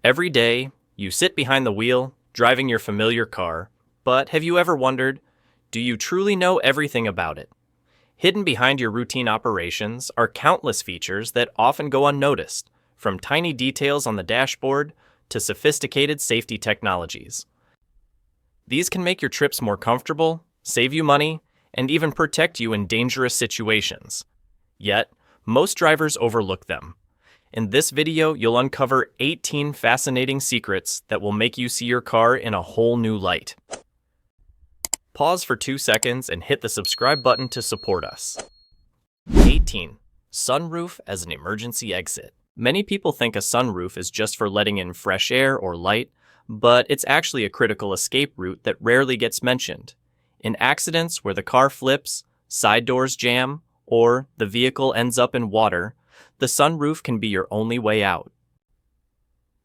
Every day, you sit behind the wheel, driving your familiar car, but have you ever wondered, do you truly know everything about it? Hidden behind your routine operations are countless features that often go unnoticed, from tiny details on the dashboard to sophisticated safety technologies. These can make your trips more comfortable, save you money, and even protect you in dangerous situations. Yet, most drivers overlook them. In this video, you'll uncover 18 fascinating secrets that will make you see your car in a whole new light. Pause for 2 seconds and hit the subscribe button to support us. 18. Sunroof as an emergency exit. Many people think a sunroof is just for letting in fresh air or light, but it's actually a critical escape route that rarely gets mentioned. In accidents where the car flips, side doors jam, or the vehicle ends up in water, the sunroof can be your only way out.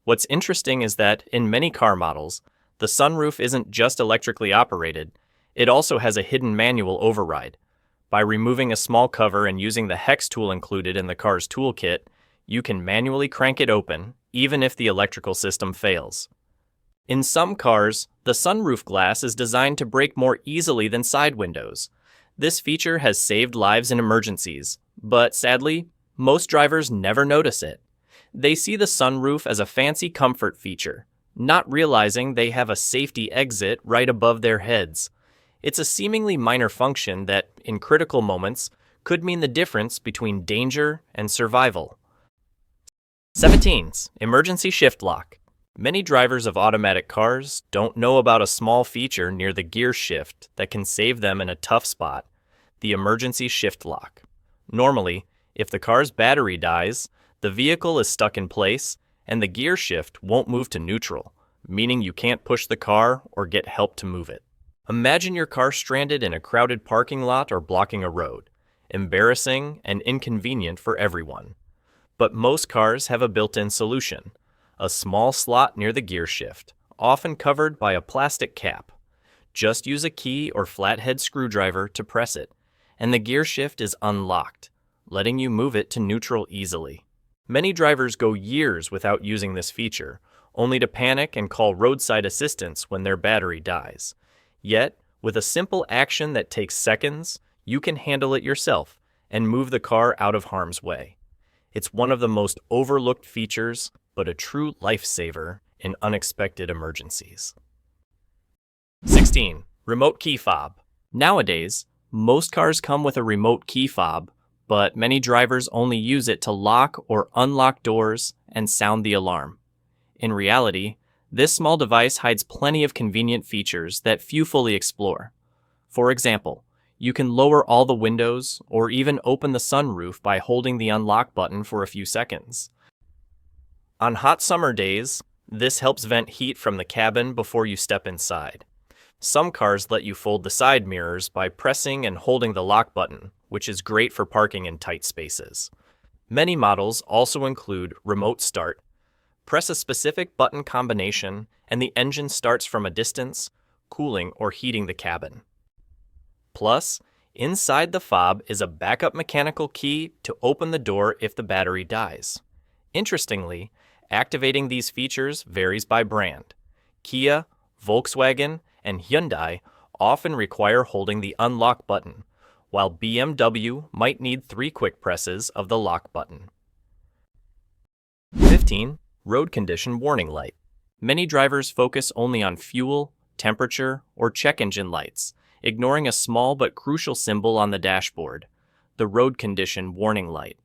What's interesting is that in many car models, the sunroof isn't just electrically operated, it also has a hidden manual override. By removing a small cover and using the hex tool included in the car's toolkit, you can manually crank it open, even if the electrical system fails. In some cars, the sunroof glass is designed to break more easily than side windows. This feature has saved lives in emergencies, but sadly, most drivers never notice it. They see the sunroof as a fancy comfort feature, not realizing they have a safety exit right above their heads. It's a seemingly minor function that, in critical moments, could mean the difference between danger and survival. 17. Emergency shift lock. Many drivers of automatic cars don't know about a small feature near the gear shift that can save them in a tough spot: the emergency shift lock. Normally, if the car's battery dies, the vehicle is stuck in place and the gear shift won't move to neutral, meaning you can't push the car or get help to move it. Imagine your car stranded in a crowded parking lot or blocking a road. Embarrassing and inconvenient for everyone. But most cars have a built-in solution: a small slot near the gear shift, often covered by a plastic cap. Just use a key or flathead screwdriver to press it, and the gear shift is unlocked, letting you move it to neutral easily. Many drivers go years without using this feature, only to panic and call roadside assistance when their battery dies. Yet, with a simple action that takes seconds, you can handle it yourself and move the car out of harm's way. It's one of the most overlooked features, but a true lifesaver in unexpected emergencies. 16. Remote key fob. Nowadays, most cars come with a remote key fob, but many drivers only use it to lock or unlock doors and sound the alarm. In reality, this small device hides plenty of convenient features that few fully explore. For example, you can lower all the windows or even open the sunroof by holding the unlock button for a few seconds. On hot summer days, this helps vent heat from the cabin before you step inside. Some cars let you fold the side mirrors by pressing and holding the lock button, which is great for parking in tight spaces. Many models also include remote start. Press a specific button combination and the engine starts from a distance, cooling or heating the cabin. Plus, inside the fob is a backup mechanical key to open the door if the battery dies. Interestingly, activating these features varies by brand. Kia, Volkswagen, and Hyundai often require holding the unlock button, while BMW might need 3 quick presses of the lock button. 15. Road condition warning light. Many drivers focus only on fuel, temperature, or check engine lights, ignoring a small but crucial symbol on the dashboard: the road condition warning light.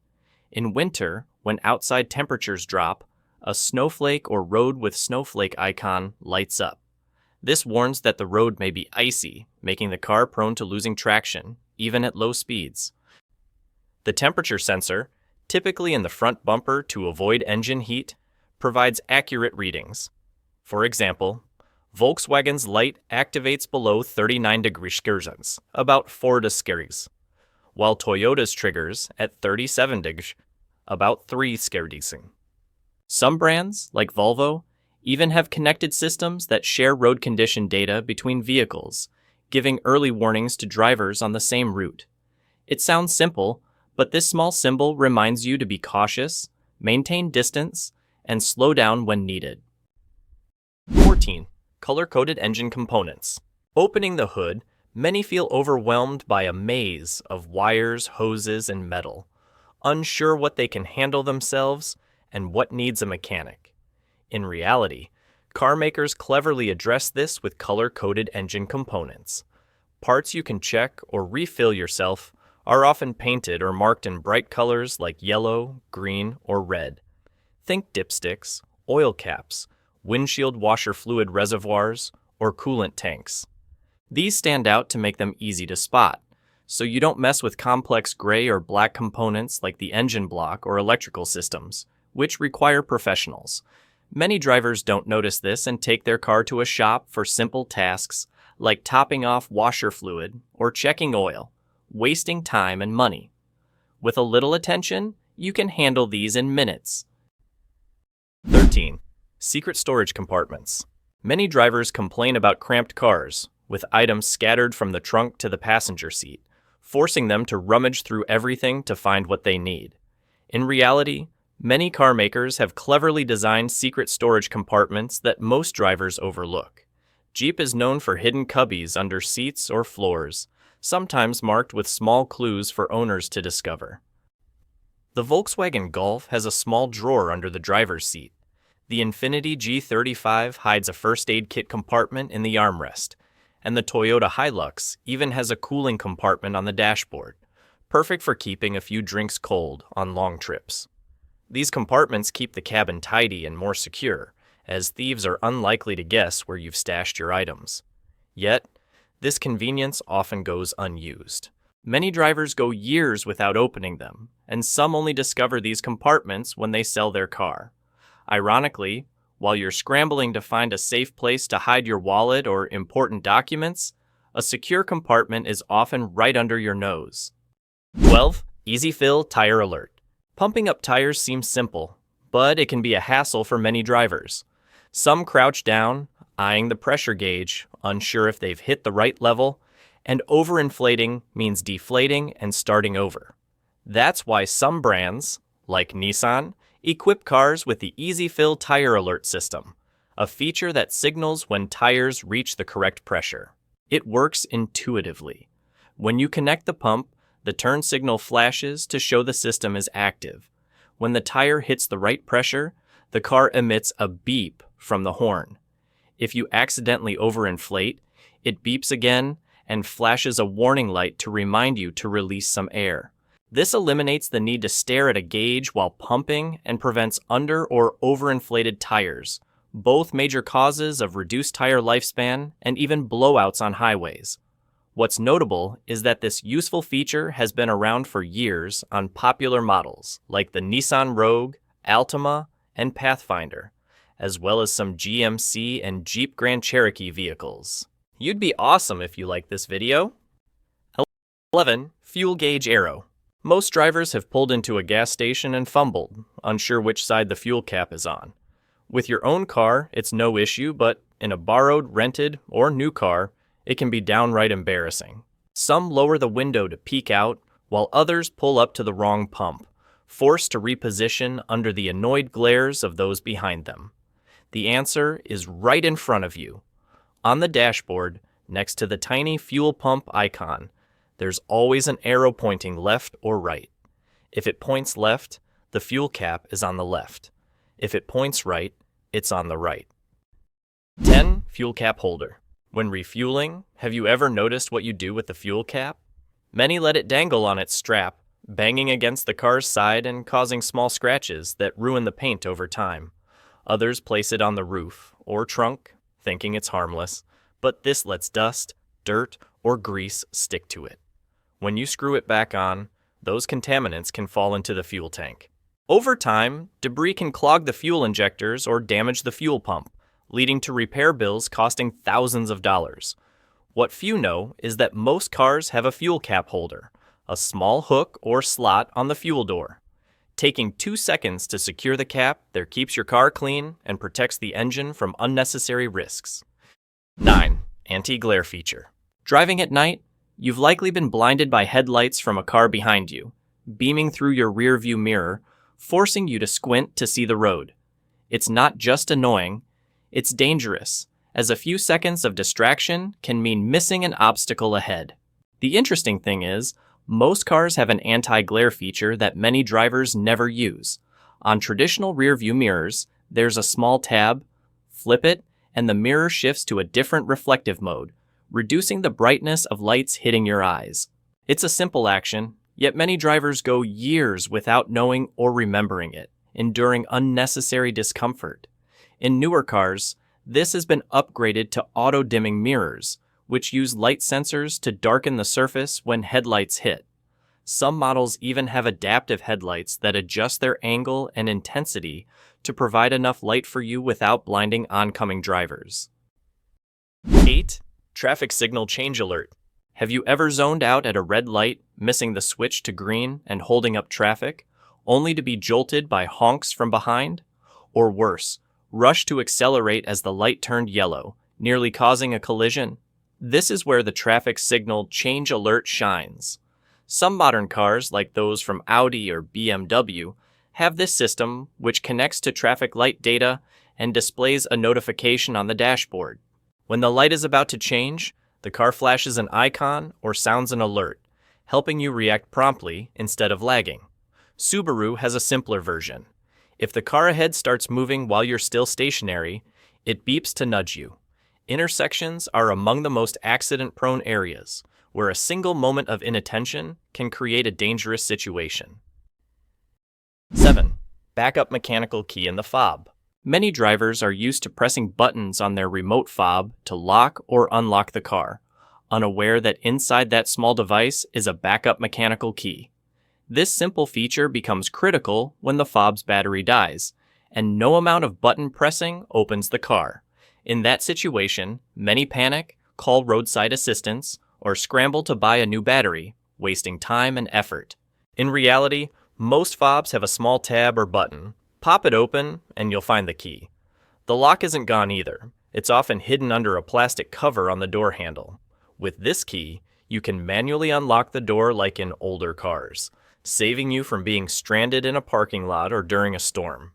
In winter, when outside temperatures drop, a snowflake or road with snowflake icon lights up. This warns that the road may be icy, making the car prone to losing traction, even at low speeds. The temperature sensor, typically in the front bumper to avoid engine heat, provides accurate readings. For example, Volkswagen's light activates below 39 degrees Celsius, about 4 degrees, while Toyota's triggers at 37 degrees, about 3 degrees. Some brands, like Volvo, even have connected systems that share road condition data between vehicles, giving early warnings to drivers on the same route. It sounds simple, but this small symbol reminds you to be cautious, maintain distance, and slow down when needed. 14. Color-coded engine components. Opening the hood, many feel overwhelmed by a maze of wires, hoses, and metal, unsure what they can handle themselves and what needs a mechanic. In reality, car makers cleverly address this with color-coded engine components. Parts you can check or refill yourself are often painted or marked in bright colors like yellow, green, or red. Think dipsticks, oil caps, windshield washer fluid reservoirs, or coolant tanks. These stand out to make them easy to spot, so you don't mess with complex gray or black components like the engine block or electrical systems, which require professionals. Many drivers don't notice this and take their car to a shop for simple tasks like topping off washer fluid or checking oil, wasting time and money. With a little attention, you can handle these in minutes. 13. Secret storage compartments. Many drivers complain about cramped cars, with items scattered from the trunk to the passenger seat, forcing them to rummage through everything to find what they need. In reality, many car makers have cleverly designed secret storage compartments that most drivers overlook. Jeep is known for hidden cubbies under seats or floors, sometimes marked with small clues for owners to discover. The Volkswagen Golf has a small drawer under the driver's seat. The Infiniti G35 hides a first aid kit compartment in the armrest, and the Toyota Hilux even has a cooling compartment on the dashboard, perfect for keeping a few drinks cold on long trips. These compartments keep the cabin tidy and more secure, as thieves are unlikely to guess where you've stashed your items. Yet, this convenience often goes unused. Many drivers go years without opening them, and some only discover these compartments when they sell their car. Ironically, while you're scrambling to find a safe place to hide your wallet or important documents, a secure compartment is often right under your nose. 12. Easy Fill Tire Alert. Pumping up tires seems simple, but it can be a hassle for many drivers. Some crouch down, eyeing the pressure gauge, unsure if they've hit the right level, and overinflating means deflating and starting over. That's why some brands, like Nissan, equip cars with the Easy Fill Tire Alert system, a feature that signals when tires reach the correct pressure. It works intuitively. When you connect the pump, the turn signal flashes to show the system is active. When the tire hits the right pressure, the car emits a beep from the horn. If you accidentally overinflate, it beeps again and flashes a warning light to remind you to release some air. This eliminates the need to stare at a gauge while pumping and prevents under- or overinflated tires, both major causes of reduced tire lifespan and even blowouts on highways. What's notable is that this useful feature has been around for years on popular models like the Nissan Rogue, Altima, and Pathfinder, as well as some GMC and Jeep Grand Cherokee vehicles. You'd be awesome if you liked this video. 11. Fuel Gauge Arrow. Most drivers have pulled into a gas station and fumbled, unsure which side the fuel cap is on. With your own car, it's no issue, but in a borrowed, rented, or new car, it can be downright embarrassing. Some lower the window to peek out, while others pull up to the wrong pump, forced to reposition under the annoyed glares of those behind them. The answer is right in front of you. On the dashboard, next to the tiny fuel pump icon, there's always an arrow pointing left or right. If it points left, the fuel cap is on the left. If it points right, it's on the right. 10. Fuel cap holder. When refueling, have you ever noticed what you do with the fuel cap? Many let it dangle on its strap, banging against the car's side and causing small scratches that ruin the paint over time. Others place it on the roof or trunk, thinking it's harmless, but this lets dust, dirt, or grease stick to it. When you screw it back on, those contaminants can fall into the fuel tank. Over time, debris can clog the fuel injectors or damage the fuel pump, leading to repair bills costing thousands of dollars. What few know is that most cars have a fuel cap holder, a small hook or slot on the fuel door. Taking 2 seconds to secure the cap there keeps your car clean and protects the engine from unnecessary risks. 9. Anti-glare feature. Driving at night, you've likely been blinded by headlights from a car behind you, beaming through your rear-view mirror, forcing you to squint to see the road. It's not just annoying, It's dangerous, as a few seconds of distraction can mean missing an obstacle ahead. The interesting thing is, most cars have an anti-glare feature that many drivers never use. On traditional rear-view mirrors, there's a small tab. Flip it, and the mirror shifts to a different reflective mode, reducing the brightness of lights hitting your eyes. It's a simple action, yet many drivers go years without knowing or remembering it, enduring unnecessary discomfort. In newer cars, this has been upgraded to auto-dimming mirrors, which use light sensors to darken the surface when headlights hit. Some models even have adaptive headlights that adjust their angle and intensity to provide enough light for you without blinding oncoming drivers. 8. Traffic signal change alert. Have you ever zoned out at a red light, missing the switch to green and holding up traffic, only to be jolted by honks from behind? Or worse, rush to accelerate as the light turned yellow, nearly causing a collision? This is where the traffic signal change alert shines. Some modern cars, like those from Audi or BMW, have this system which connects to traffic light data and displays a notification on the dashboard. When the light is about to change, the car flashes an icon or sounds an alert, helping you react promptly instead of lagging. Subaru has a simpler version. If the car ahead starts moving while you're still stationary, it beeps to nudge you. Intersections are among the most accident-prone areas, where a single moment of inattention can create a dangerous situation. 7. Backup mechanical key in the fob. Many drivers are used to pressing buttons on their remote fob to lock or unlock the car, unaware that inside that small device is a backup mechanical key. This simple feature becomes critical when the fob's battery dies, and no amount of button pressing opens the car. In that situation, many panic, call roadside assistance, or scramble to buy a new battery, wasting time and effort. In reality, most fobs have a small tab or button. Pop it open, and you'll find the key. The lock isn't gone either. It's often hidden under a plastic cover on the door handle. With this key, you can manually unlock the door like in older cars, saving you from being stranded in a parking lot or during a storm.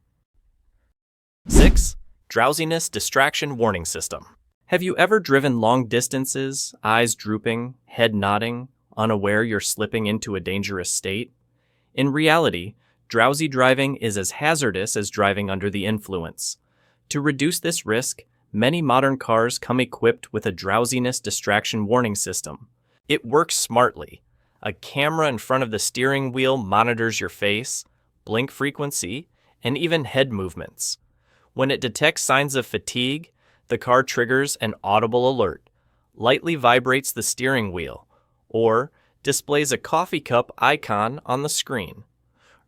6. Drowsiness distraction warning system. Have you ever driven long distances, eyes drooping, head nodding, unaware you're slipping into a dangerous state? In reality, drowsy driving is as hazardous as driving under the influence. To reduce this risk, many modern cars come equipped with a drowsiness distraction warning system. It works smartly. A camera in front of the steering wheel monitors your face, blink frequency, and even head movements. When it detects signs of fatigue, the car triggers an audible alert, lightly vibrates the steering wheel, or displays a coffee cup icon on the screen,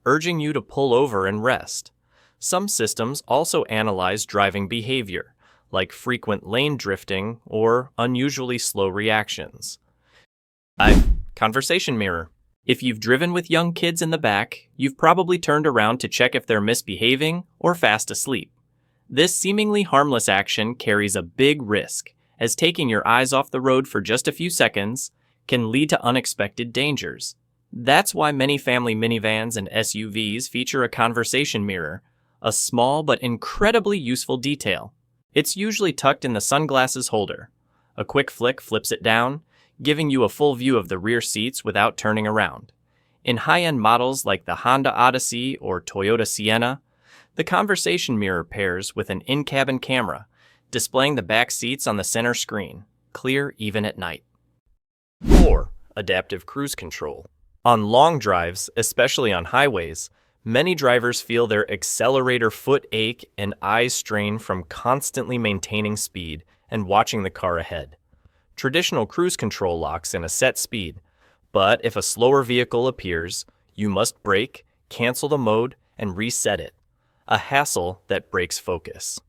urging you to pull over and rest. Some systems also analyze driving behavior, like frequent lane drifting or unusually slow reactions. 5. Conversation mirror. If you've driven with young kids in the back, you've probably turned around to check if they're misbehaving or fast asleep. This seemingly harmless action carries a big risk, as taking your eyes off the road for just a few seconds can lead to unexpected dangers. That's why many family minivans and SUVs feature a conversation mirror, a small but incredibly useful detail. It's usually tucked in the sunglasses holder. A quick flick flips it down, giving you a full view of the rear seats without turning around. In high-end models like the Honda Odyssey or Toyota Sienna, the conversation mirror pairs with an in-cabin camera, displaying the back seats on the center screen, clear even at night. 4. Adaptive cruise control. On long drives, especially on highways, many drivers feel their accelerator foot ache and eyes strain from constantly maintaining speed and watching the car ahead. Traditional cruise control locks in a set speed, but if a slower vehicle appears, you must brake, cancel the mode, and reset it. A hassle that breaks focus.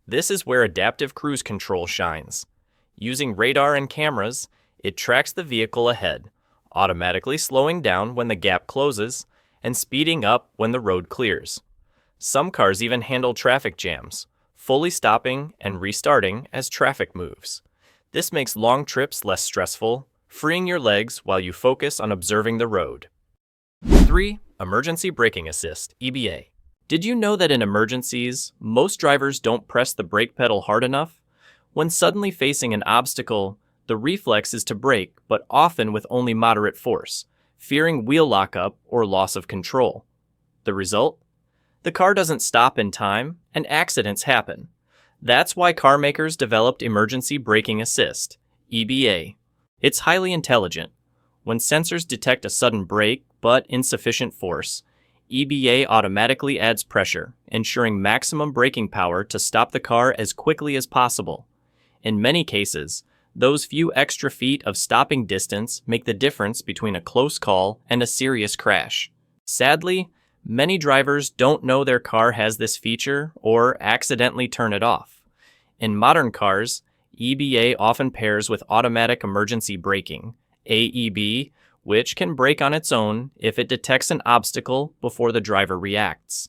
This is where adaptive cruise control shines. Using radar and cameras, it tracks the vehicle ahead, automatically slowing down when the gap closes and speeding up when the road clears. Some cars even handle traffic jams, fully stopping and restarting as traffic moves. This makes long trips less stressful, freeing your legs while you focus on observing the road. 3. Emergency Braking Assist, EBA. Did you know that in emergencies, most drivers don't press the brake pedal hard enough? When suddenly facing an obstacle, the reflex is to brake, but often with only moderate force, fearing wheel lockup or loss of control. The result? The car doesn't stop in time, and accidents happen. That's why car makers developed Emergency Braking Assist, EBA. It's highly intelligent. When sensors detect a sudden brake but insufficient force, EBA automatically adds pressure, ensuring maximum braking power to stop the car as quickly as possible. In many cases, those few extra feet of stopping distance make the difference between a close call and a serious crash. Sadly, many drivers don't know their car has this feature or accidentally turn it off. In modern cars, EBA often pairs with automatic emergency braking, AEB, which can brake on its own if it detects an obstacle before the driver reacts.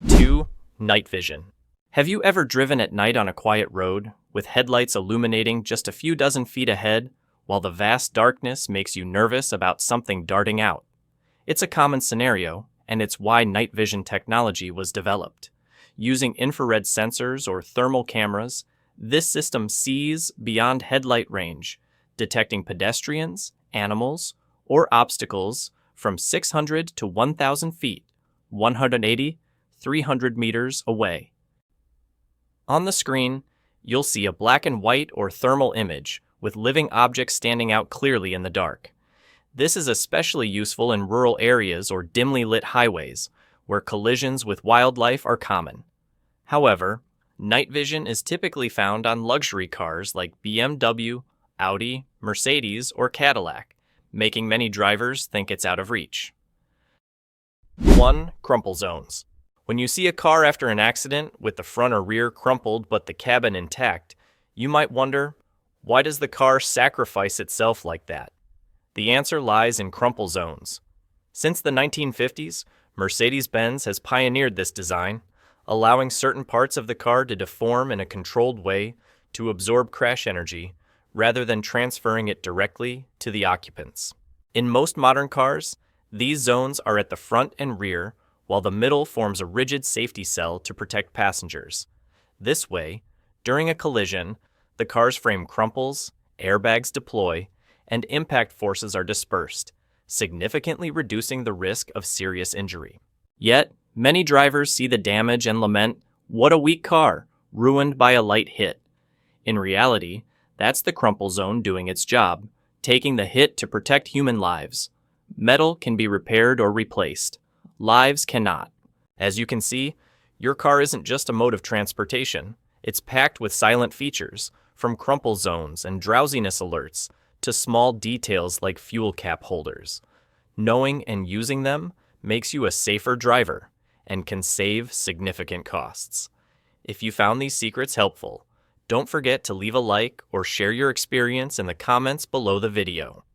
2. Night vision. Have you ever driven at night on a quiet road, with headlights illuminating just a few dozen feet ahead, while the vast darkness makes you nervous about something darting out? It's a common scenario, and it's why night vision technology was developed. Using infrared sensors or thermal cameras, this system sees beyond headlight range, detecting pedestrians, animals, or obstacles from 600 to 1,000 feet, 180, 300 meters away. On the screen, you'll see a black and white or thermal image with living objects standing out clearly in the dark. This is especially useful in rural areas or dimly lit highways, where collisions with wildlife are common. However, night vision is typically found on luxury cars like BMW, Audi, Mercedes, or Cadillac, making many drivers think it's out of reach. 1. Crumple zones. When you see a car after an accident with the front or rear crumpled but the cabin intact, you might wonder, why does the car sacrifice itself like that? The answer lies in crumple zones. Since the 1950s, Mercedes-Benz has pioneered this design, allowing certain parts of the car to deform in a controlled way to absorb crash energy, rather than transferring it directly to the occupants. In most modern cars, these zones are at the front and rear, while the middle forms a rigid safety cell to protect passengers. This way, during a collision, the car's frame crumples, airbags deploy, and impact forces are dispersed, significantly reducing the risk of serious injury. Yet, many drivers see the damage and lament, "What a weak car, ruined by a light hit." In reality, that's the crumple zone doing its job, taking the hit to protect human lives. Metal can be repaired or replaced. Lives cannot. As you can see, your car isn't just a mode of transportation. It's packed with silent features, from crumple zones and drowsiness alerts to small details like fuel cap holders. Knowing and using them makes you a safer driver and can save significant costs. If you found these secrets helpful, don't forget to leave a like or share your experience in the comments below the video.